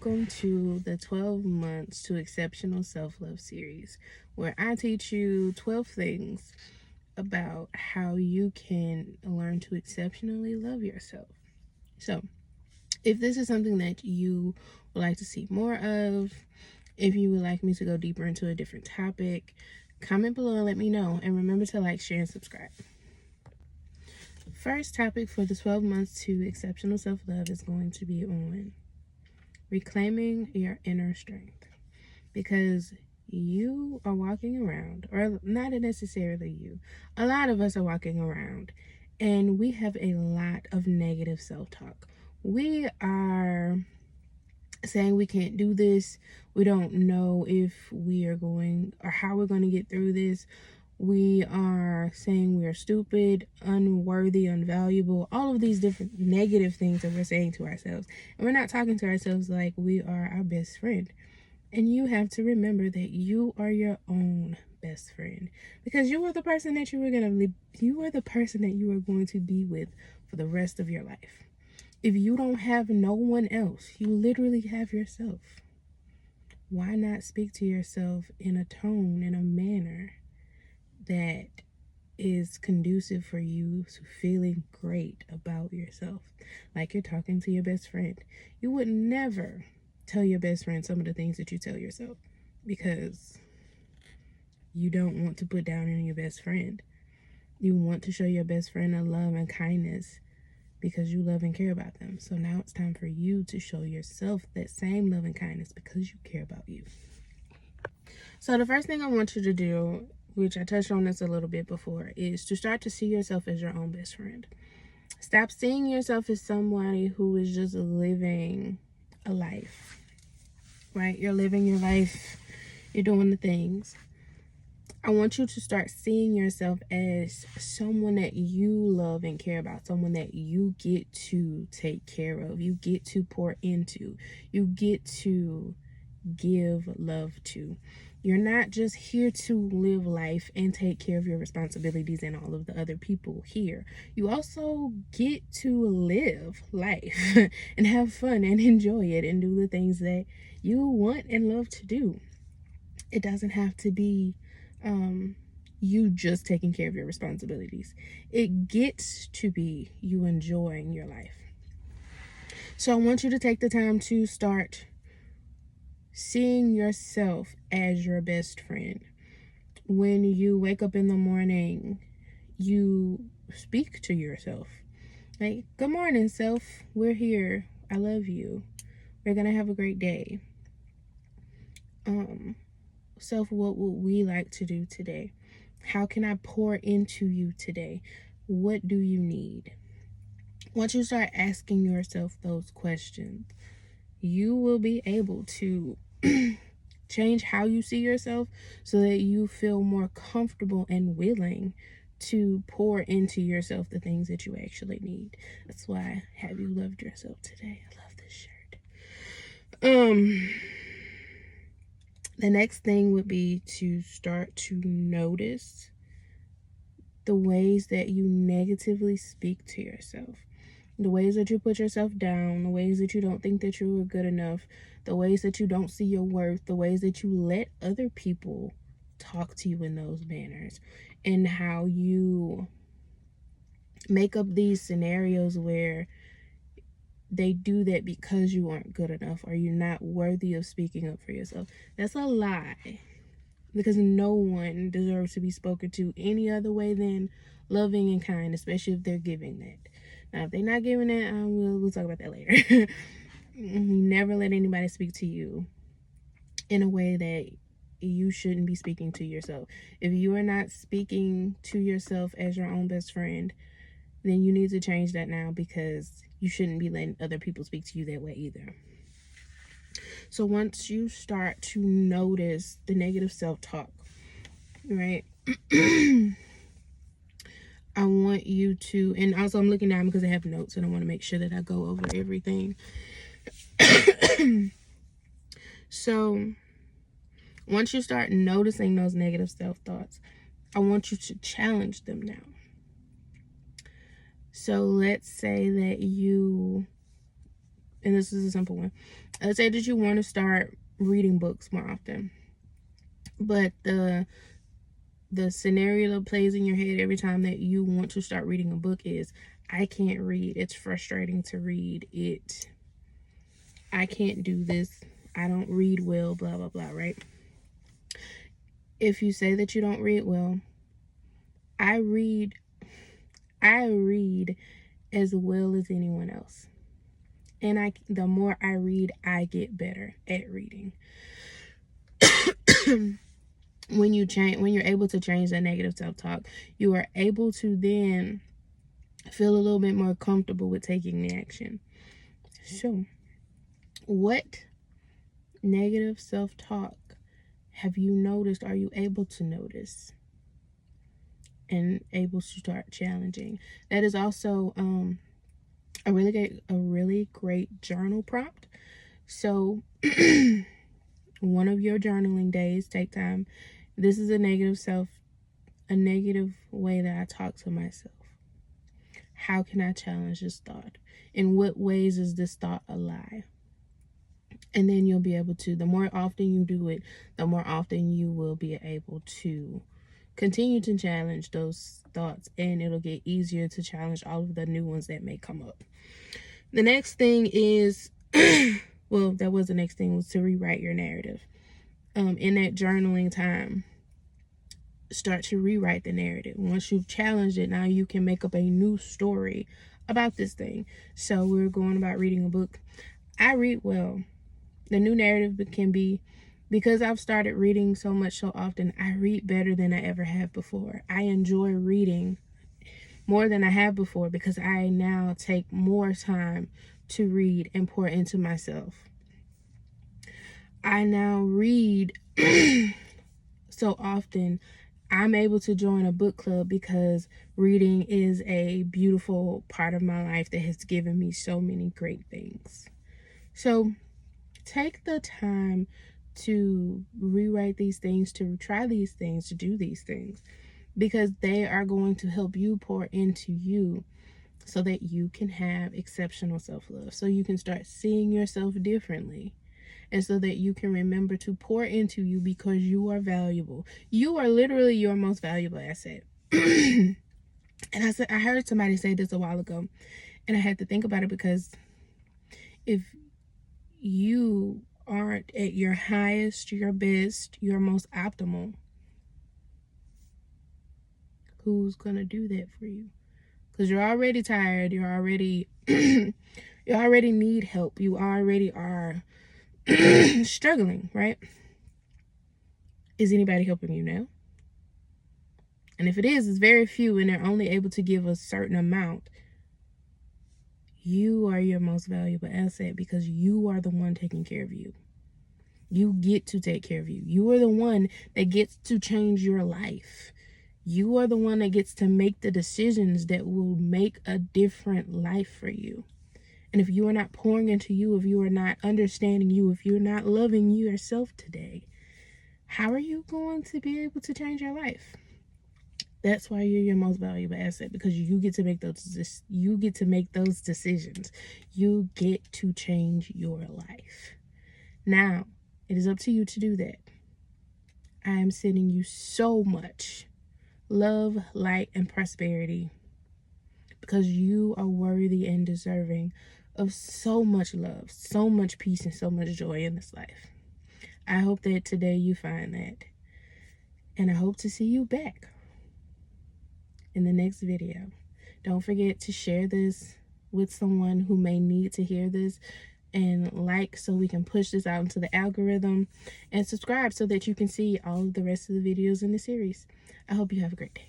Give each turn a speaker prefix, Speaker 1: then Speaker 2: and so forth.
Speaker 1: welcome to the 12 Months to Exceptional Self-Love series, where I teach you 12 things about how you can learn to exceptionally love yourself. So, if this is something that you would like to see more of, if you would like me to go deeper into a different topic, comment below and let me know. And remember to like, share, and subscribe. First topic for the 12 Months to Exceptional Self-Love is going to be on reclaiming your inner strength, because you are walking around, or not necessarily you, a lot of us are walking around and we have a lot of negative self-talk. We are saying we can't do this, we don't know if we are going or how we're going to get through this, we are saying we are stupid, unworthy, unvaluable, all of these different negative things that we're saying to ourselves. And we're not talking to ourselves like we are our best friend. And you have to remember that you are your own best friend, because you are the person that you are the person that you are going to be with for the rest of your life. If you don't have no one else, you literally have yourself. Why not speak to yourself in a tone, in a manner that is conducive for you to feeling great about yourself, like you're talking to your best friend? You would never tell your best friend some of the things that you tell yourself, because you don't want to put down on your best friend. You want to show your best friend a love and kindness because you love and care about them. So now it's time for you to show yourself that same love and kindness because you care about you. So the first thing I want you to do, which I touched on this a little bit before, is to start to see yourself as your own best friend. Stop seeing yourself as somebody who is just living a life, right? You're living your life, you're doing the things. I want you to start seeing yourself as someone that you love and care about, someone that you get to take care of, you get to pour into, you get to give love to. You're not just here to live life and take care of your responsibilities and all of the other people here. You also get to live life and have fun and enjoy it and do the things that you want and love to do. It doesn't have to be you just taking care of your responsibilities. It gets to be you enjoying your life. So I want you to take the time to start seeing yourself as your best friend. When you wake up in the morning, you speak to yourself like, good morning, self, we're here, I love you, we're gonna have a great day. Self, what would we like to do today? How can I pour into you today? What do you need? Once you start asking yourself those questions, you will be able to change how you see yourself so that you feel more comfortable and willing to pour into yourself the things that you actually need. That's why Have You Loved Yourself Today? I love this shirt. The next thing would be to start to notice the ways that you negatively speak to yourself. The ways that you put yourself down, the ways that you don't think that you are good enough, the ways that you don't see your worth, the ways that you let other people talk to you in those manners, and how you make up these scenarios where they do that because you aren't good enough or you're not worthy of speaking up for yourself. That's a lie, because no one deserves to be spoken to any other way than loving and kind, especially if they're giving that. Now, if they're not giving that, we'll talk about that later. You never let anybody speak to you in a way that you shouldn't be speaking to yourself. If you are not speaking to yourself as your own best friend, then you need to change that now, because you shouldn't be letting other people speak to you that way either. So once you start to notice the negative self-talk, right? I want you to, and also I'm looking down because I have notes and I want to make sure that I go over everything. So once you start noticing those negative self-thoughts, I want you to challenge them now. So let's say that you and this is a simple one. Let's say that you want to start reading books more often, but the scenario that plays in your head every time that you want to start reading a book is, I can't read. It's frustrating to read. I can't do this. I don't read well, blah, blah, blah, right? If you say that you don't read well, I read as well as anyone else. And the more I read, I get better at reading. When you're able to change that negative self-talk, you are able to then feel a little bit more comfortable with taking the action. So, what negative self-talk have you noticed? Are you able to notice and able to start challenging? That is also a really great journal prompt. So one of your journaling days, take time. This is a negative way that I talk to myself. How can I challenge this thought? In what ways is this thought a lie? And then you'll be able to, the more often you do it, the more often you will be able to continue to challenge those thoughts, and it'll get easier to challenge all of the new ones that may come up. The next thing is, well, that was the next thing, was to rewrite your narrative. In that journaling time, start to rewrite the narrative. Once you've challenged it, now you can make up a new story about this thing. So we're going about reading a book. I read well. The new narrative can be, because I've started reading so much so often, I read better than I ever have before. I enjoy reading more than I have before because I now take more time to read and pour into myself. I now read so often. I'm able to join a book club because reading is a beautiful part of my life that has given me so many great things. So take the time to rewrite these things, to try these things, to do these things, because they are going to help you pour into you so that you can have exceptional self-love, so you can start seeing yourself differently, and so that you can remember to pour into you because you are valuable. You are literally your most valuable asset. And I heard somebody say this a while ago, and I had to think about it, because if you aren't at your highest, your best, your most optimal, who's gonna do that for you? Because you're already tired, you're already you already need help, you already are struggling, right? Is anybody helping you now? And if it is, it's very few, and they're only able to give a certain amount. You are your most valuable asset because you are the one taking care of you. You get to take care of you. You are the one that gets to change your life. You are the one that gets to make the decisions that will make a different life for you. And if you are not pouring into you, if you are not understanding you, if you're not loving yourself today, how are you going to be able to change your life? That's why you're your most valuable asset, because you get to make those decisions. You get to change your life. Now, it is up to you to do that. I am sending you so much love, light, and prosperity, because you are worthy and deserving of so much love, so much peace, and so much joy in this life. I hope that today you find that. And I hope to see you back in the next video. Don't forget to share this with someone who may need to hear this, and like, so we can push this out into the algorithm, and subscribe so that you can see all of the rest of the videos in the series. I hope you have a great day.